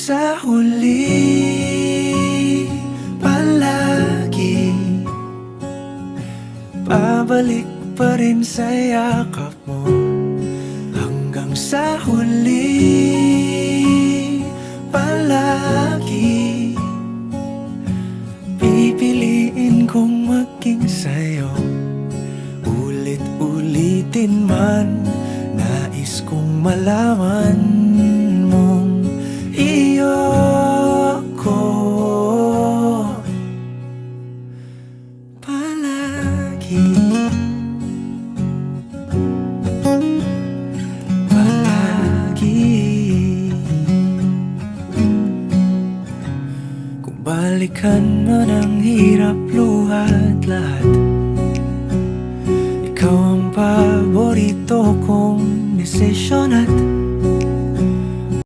sa huli, palagi babalik pa rin sa yakap mo. Hanggang sa huli, palagi pipiliin kong maging sa'yo. Ulit-ulitin man, nais kong malaman mong iyo ko palagi. Palagi. Kung balikan man ang hirap, luhat lahat, ikaw ang paborito kong desisyon at